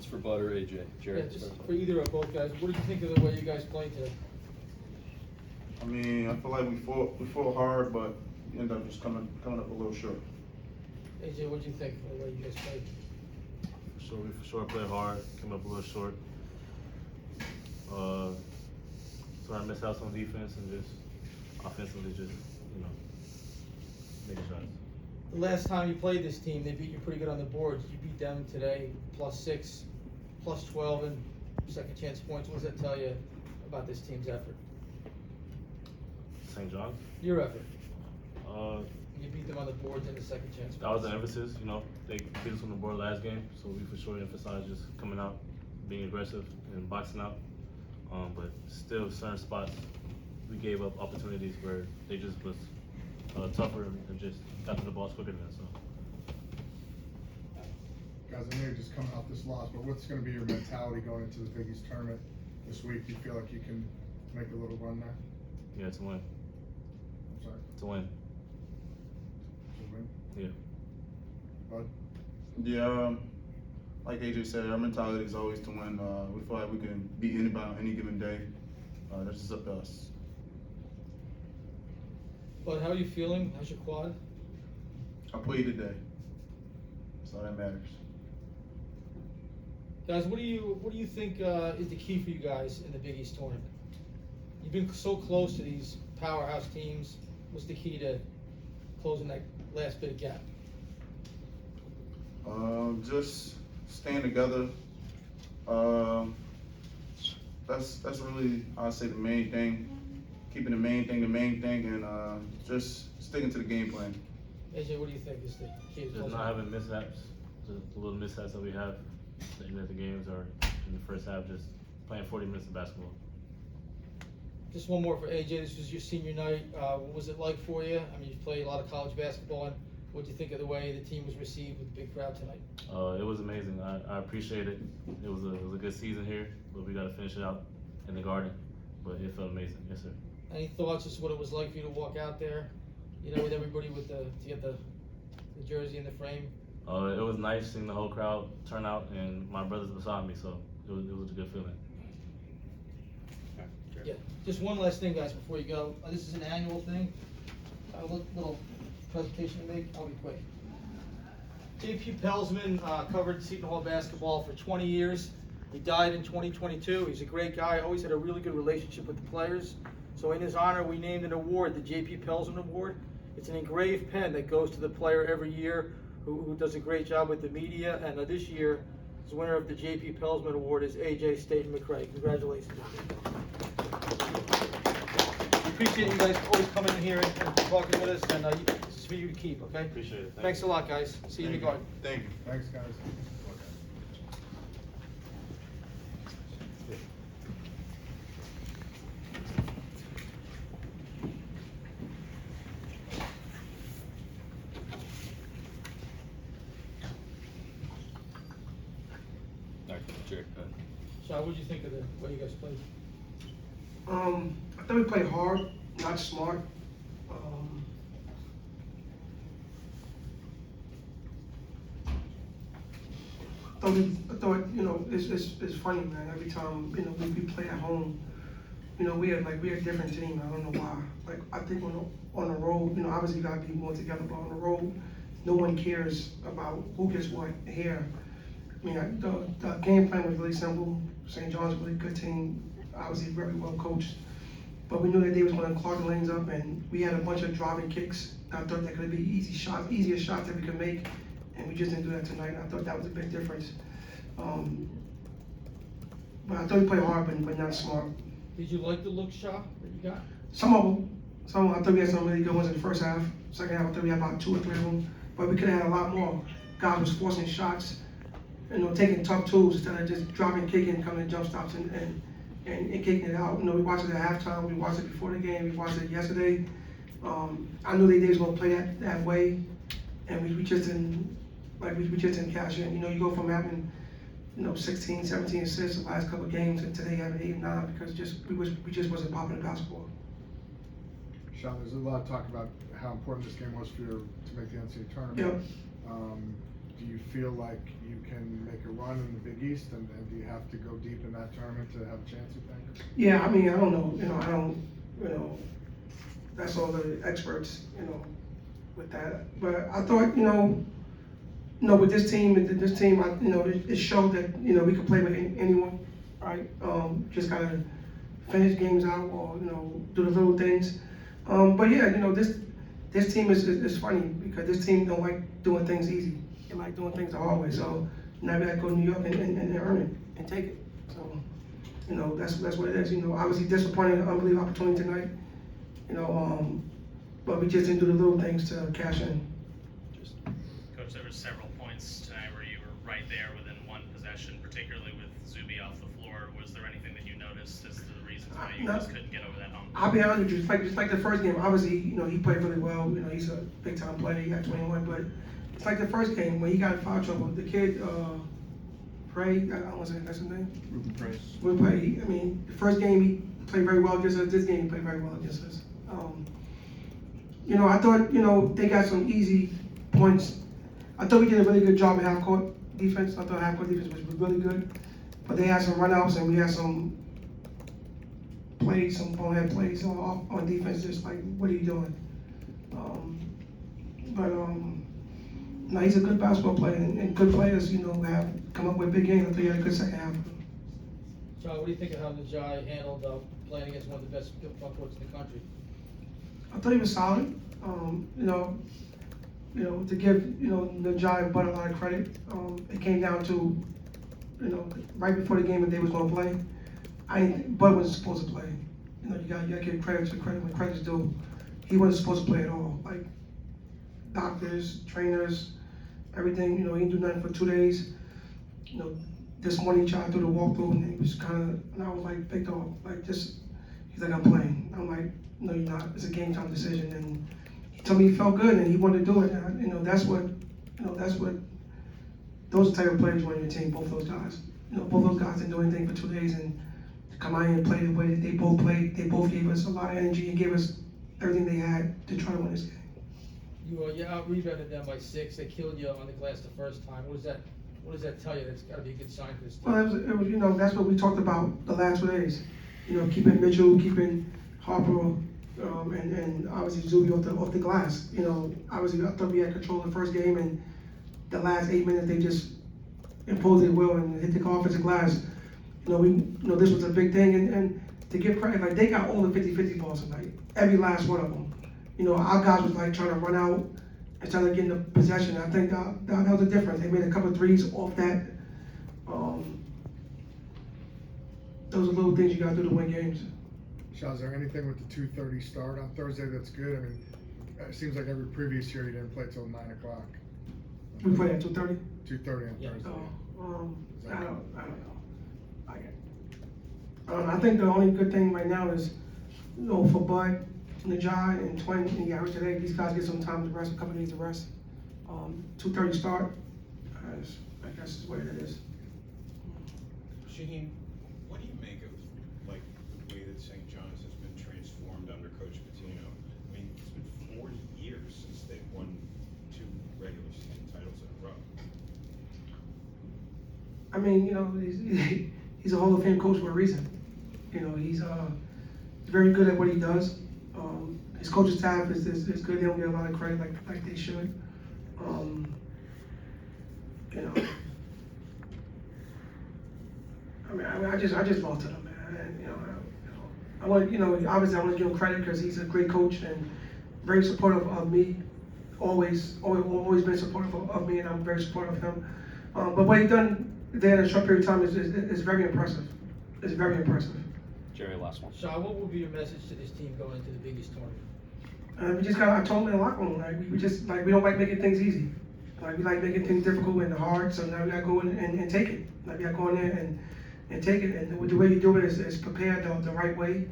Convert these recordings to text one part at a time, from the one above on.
questions for Bud or AJ? Jared, Yeah, just start. for either or both guys, what did you think of the way you guys played today? I mean, I feel like we fought hard, but we ended up just coming up a little short. AJ, what did you think of the way you guys played? We for sure played hard, came up a little short. Trying to miss out on defense and just offensively just, making shots. The last time you played this team, they beat you pretty good on the boards. You beat them today, +6, +12 in second chance points. What does that tell you about this team's effort? St. John's? Your effort. You beat them on the boards in the second chance. That was the emphasis, They beat us on the board last game, so we for sure emphasized just coming out, being aggressive and boxing out. But still, certain spots, we gave up opportunities where they just was tougher and just got to the balls quicker than us. So. Guys, I know you're just coming off this loss, but what's going to be your mentality going into the Big East tournament this week? Do you feel like you can make a little run there? Yeah, to win. I'm sorry. To win. To win? Yeah. Bud? Yeah, like AJ said, our mentality is always to win. We feel like we can beat anybody on any given day. That's just up to us. But how are you feeling? How's your quad? I played today. That's all that matters. Guys, what do you think is the key for you guys in the Big East tournament? You've been so close to these powerhouse teams. What's the key to closing that last bit of gap? Just staying together. That's really, I'd say, the main thing. Keeping the main thing, and just sticking to the game plan. AJ, what do you think is the key to Just closing? not having mishaps, just the little mishaps that we have at the games or in the first half, just playing 40 minutes of basketball. Just one more for AJ. This was your senior night. What was it like for you? I mean, you played a lot of college basketball, and what do you think of the way the team was received with the big crowd tonight? It was amazing. I appreciate it. It was a good season here, but we got to finish it out in the Garden. But it felt amazing. Yes, sir. Any thoughts as to what it was like for you to walk out there, with everybody to get the jersey in the frame? It was nice seeing the whole crowd turn out, and my brothers beside me, so it was a good feeling. Yeah. Just one last thing, guys, before you go. This is an annual thing. A little presentation to make. I'll be quick. J.P. Pelsman covered Seton Hall basketball for 20 years. He died in 2022. He's a great guy. Always had a really good relationship with the players. So in his honor, we named an award, the J.P. Pelsman Award. It's an engraved pen that goes to the player every year who does a great job with the media. And this year, the winner of the J.P. Pelsman Award is A.J. Staton-McCray. Congratulations. We appreciate you guys always coming in here and talking with us. And this is for you to keep, okay? Appreciate it. Thanks a lot, guys. See you in the Garden. Thank you. Thanks, guys. All right, Jared, go ahead. Shah, what did you think of the way you guys played? I thought we played hard, not smart. I thought it's funny, man. Every time we play at home, we're a different team. I don't know why. Like I think on the road, obviously you gotta be more together, but on the road, no one cares about who gets what here. I mean, the game plan was really simple. St. John's a really good team, obviously very well coached. But we knew that they was going to clog the lanes up, and we had a bunch of driving kicks. I thought that could be easier shots that we could make, and we just didn't do that tonight. I thought that was a big difference. But I thought we played hard, but not smart. Did you like the look, Shah, that you got? Some of them. I thought we had some really good ones in the first half. Second half, I thought we had about 2 or 3 of them. But we could have had a lot more. Guys was forcing shots, taking tough tools instead of just dropping, kicking, coming to jump stops and kicking it out. We watched it at halftime. We watched it before the game. We watched it yesterday. I knew they was going to play that way, and we just didn't cash in. You go from having 16, 17 assists the last couple of games, and today having 8 and 9 because we just wasn't popping the basketball. Sean, there's a lot of talk about how important this game was for you to make the NCAA tournament. Yep. Do do you feel like you can make a run in the Big East, and do you have to go deep in that tournament to have a chance, you think? Yeah, I mean, I don't know, I don't, that's all the experts, with that. But I thought, with this team, it showed that, we could play with anyone, right? Just gotta finish games out or, do the little things. But yeah, this team is funny because this team don't like doing things easy. They like doing things the hard way. So now we gotta go to New York and earn it and take it. So, that's what it is. Obviously disappointing, unbelievable opportunity tonight. But we just didn't do the little things to cash in. Coach, there were several points tonight where you were right there within one possession, particularly with Zuby off the floor. Was there anything that you noticed as to the reasons why you just couldn't get over that hump? I'll be honest with you, just like the first game, obviously, he played really well. He's a big time player. He got 21, but it's like the first game when he got in foul trouble. The kid, Pray, I don't want to say that's his name. Ruben Price. Ruben Pray. The first game he played very well against us. This game he played very well against us. I thought, they got some easy points. I thought we did a really good job at half court defense. I thought half court defense was really good, but they had some runouts and we had some plays, some bonehead plays on defense. Just like, what are you doing? No, he's a good basketball player, and good players, have come up with big games. I think he had a good second half. John, what do you think of how Najai handled playing against one of the best front courts in the country? I thought he was solid. To give Najai and Bud a lot of credit. It came down to, right before the game that they was gonna play, Bud wasn't supposed to play. You gotta give credit to credit when credit's due. He wasn't supposed to play at all. Like doctors, trainers, everything. He didn't do nothing for 2 days. This morning he tried to do the walkthrough and he was and I was like, big dog, he's like, I'm playing. I'm like, no, you're not. It's a game time decision. And he told me he felt good and he wanted to do it. And that's what those type of players want in your team. Both those guys. Both those guys didn't do anything for 2 days and to come out here and play the way they both played. They both gave us a lot of energy and gave us everything they had to try to win this game. You out-rebounded them by 6. They killed you on the glass the first time. What does that tell you? That's got to be a good sign for this team. Well, it was that's what we talked about the last 2 days. Keeping Mitchell, keeping Harper, and obviously Zuby off the glass. Obviously I thought we had control of the first game, and the last 8 minutes they just imposed their will and hit the offensive glass. This was a big thing, and to give credit, they got all the 50-50 balls tonight, every last one of them. Our guys was trying to run out instead of getting the possession. I think that was the difference. They made a couple of threes off that. Those are little things you gotta do to win games. Shah, is there anything with the 2:30 start on Thursday that's good? I mean, it seems like every previous year you didn't play till 9 o'clock. We play at 2:30? 2:30 on Yeah. Thursday. I don't know. I think the only good thing right now is, for Bud, Najai, and Twin, and Gary today, these guys get some time to rest, a couple days to rest. 2:30 start, I guess is what it is. Shaheen, What do you make of the way that St. John's has been transformed under Coach Pitino? I mean, it's been 40 years since they've won 2 regular season titles in a row. I mean, he's a Hall of Fame coach for a reason. He's very good at what he does. His coaching staff is good. They don't get a lot of credit like they should. I just lost to him, man. I want, obviously I want to give him credit because he's a great coach and very supportive of me. Always been supportive of me, and I'm very supportive of him. But what he's done there in a short period of time is very impressive. It's very impressive. Jerry, last one. Shah, what would be your message to this team going into the biggest tournament? We just I told him in the locker room, we just we don't like making things easy. We like making things difficult and hard, so now we gotta go in and take it. We gotta go in there and take it, and the way you do it is prepare the right way.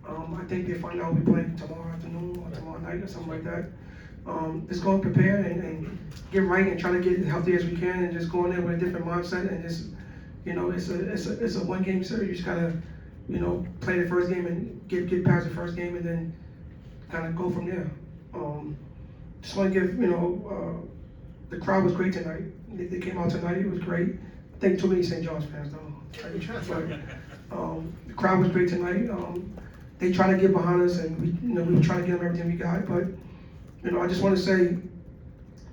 I think they find out we play tomorrow afternoon or tomorrow night or something like that. Just go and prepare and get right and try to get as healthy as we can and just go in there with a different mindset and just, it's a 1 game series. You just gotta, play the first game and get past the first game and then kind of go from there. Just want to give, the crowd was great tonight. They came out tonight, it was great. I think too many St. John's fans though. The crowd was great tonight. They tried to get behind us, and we were trying to give them everything we got. But I just want to say,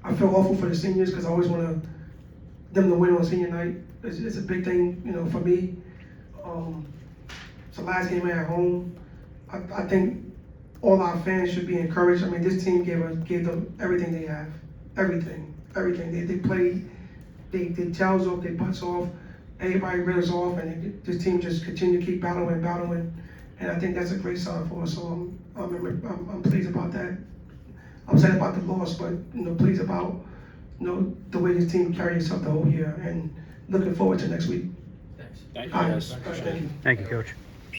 I feel awful for the seniors because I always want them to win on senior night. It's a big thing, for me. It's the last game at home. I think all our fans should be encouraged. I mean, this team gave them everything they have, everything. They played, they tails off, they butts off, everybody rears off, and this team just continue to keep battling, and I think that's a great sign for us. So I'm pleased about that. I'm sad about the loss, but pleased about the way this team carried itself the whole year, and looking forward to next week. Thanks. Thank you, All right. guys. All right, thank you. Thank you, Coach.